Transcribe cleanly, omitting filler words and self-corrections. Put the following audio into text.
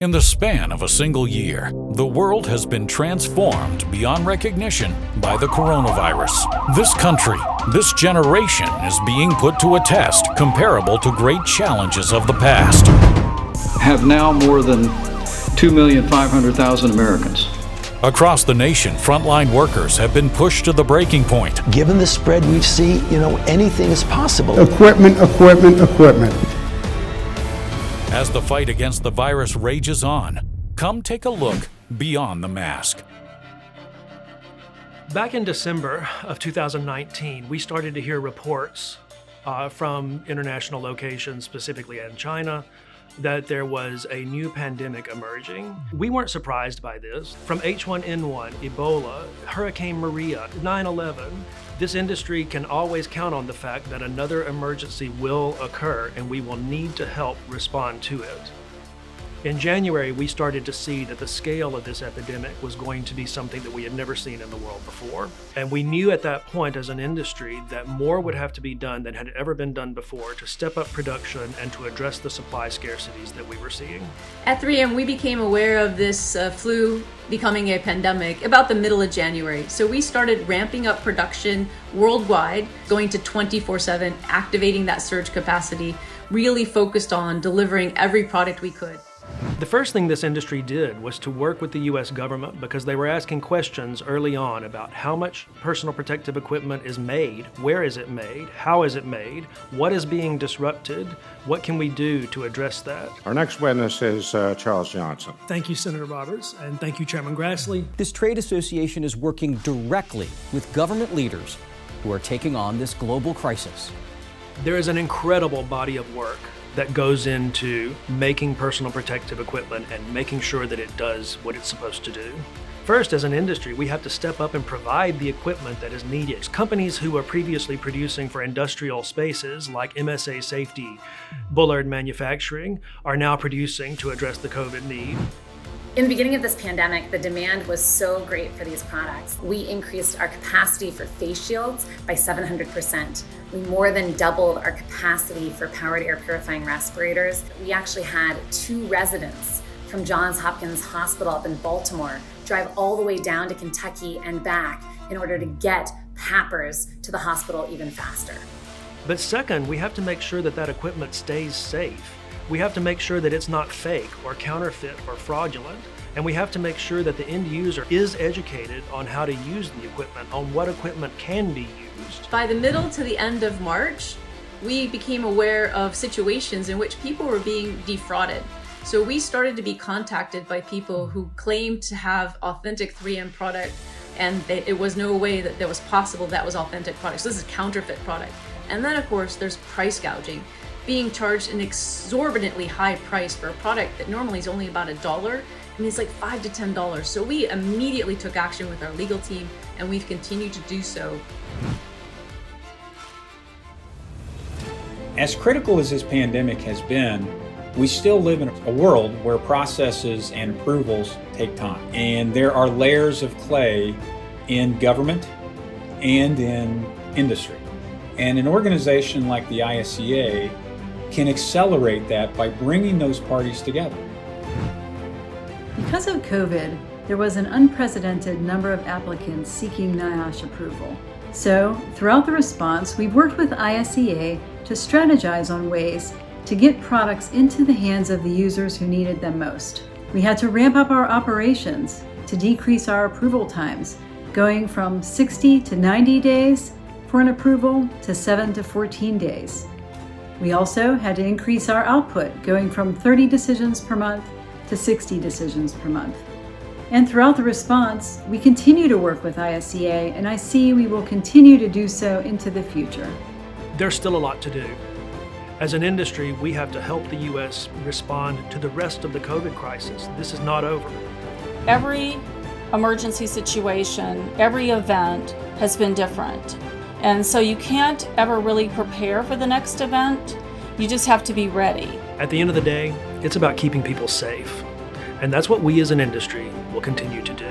In the span of a single year, the world has been transformed beyond recognition by the coronavirus. This country, this generation is being put to a test comparable to great challenges of the past. Have now more than 2,500,000 Americans. Across the nation, frontline workers have been pushed to the breaking point. Given the spread we see, anything is possible. Equipment. As the fight against the virus rages on, come take a look beyond the mask. Back in December of 2019, we started to hear reports from international locations, specifically in China, that there was a new pandemic emerging. We weren't surprised by this. From H1N1, Ebola, Hurricane Maria, 9/11, this industry can always count on the fact that another emergency will occur and we will need to help respond to it. In January, we started to see that the scale of this epidemic was going to be something that we had never seen in the world before. And we knew at that point as an industry that more would have to be done than had ever been done before to step up production and to address the supply scarcities that we were seeing. At 3M, we became aware of this flu becoming a pandemic about the middle of January. So we started ramping up production worldwide, going to 24/7, activating that surge capacity, really focused on delivering every product we could. The first thing this industry did was to work with the U.S. government because they were asking questions early on about how much personal protective equipment is made, where is it made, how is it made, what is being disrupted, what can we do to address that. Our next witness is Charles Johnson. Thank you, Senator Roberts, and thank you, Chairman Grassley. This trade association is working directly with government leaders who are taking on this global crisis. There is an incredible body of work that goes into making personal protective equipment and making sure that it does what it's supposed to do. First, as an industry, we have to step up and provide the equipment that is needed. Companies who were previously producing for industrial spaces like MSA Safety, Bullard Manufacturing are now producing to address the COVID need. In the beginning of this pandemic, the demand was so great for these products. We increased our capacity for face shields by 700%. We more than doubled our capacity for powered air purifying respirators. We actually had 2 residents from Johns Hopkins Hospital up in Baltimore drive all the way down to Kentucky and back in order to get PAPRs to the hospital even faster. But second, we have to make sure that that equipment stays safe. We have to make sure that it's not fake or counterfeit or fraudulent. And we have to make sure that the end user is educated on how to use the equipment, on what equipment can be used. By the middle to the end of March, we became aware of situations in which people were being defrauded. So we started to be contacted by people who claimed to have authentic 3M product, and it was no way that was possible that was authentic product. So this is counterfeit product. And then of course there's price gouging, being charged an exorbitantly high price for a product that normally is only about $1. And it's like $5 to $10. So we immediately took action with our legal team, and we've continued to do so. As critical as this pandemic has been, we still live in a world where processes and approvals take time. And there are layers of clay in government and in industry. And an organization like the ISEA can accelerate that by bringing those parties together. Because of COVID, there was an unprecedented number of applicants seeking NIOSH approval. So, throughout the response, we've worked with ISEA to strategize on ways to get products into the hands of the users who needed them most. We had to ramp up our operations to decrease our approval times, going from 60 to 90 days for an approval to 7 to 14 days. We also had to increase our output, going from 30 decisions per month to 60 decisions per month. And throughout the response, we continue to work with ISEA, and I see we will continue to do so into the future. There's still a lot to do. As an industry, we have to help the U.S. respond to the rest of the COVID crisis. This is not over. Every emergency situation, every event has been different. And so you can't ever really prepare for the next event. You just have to be ready. At the end of the day, it's about keeping people safe. And that's what we as an industry will continue to do.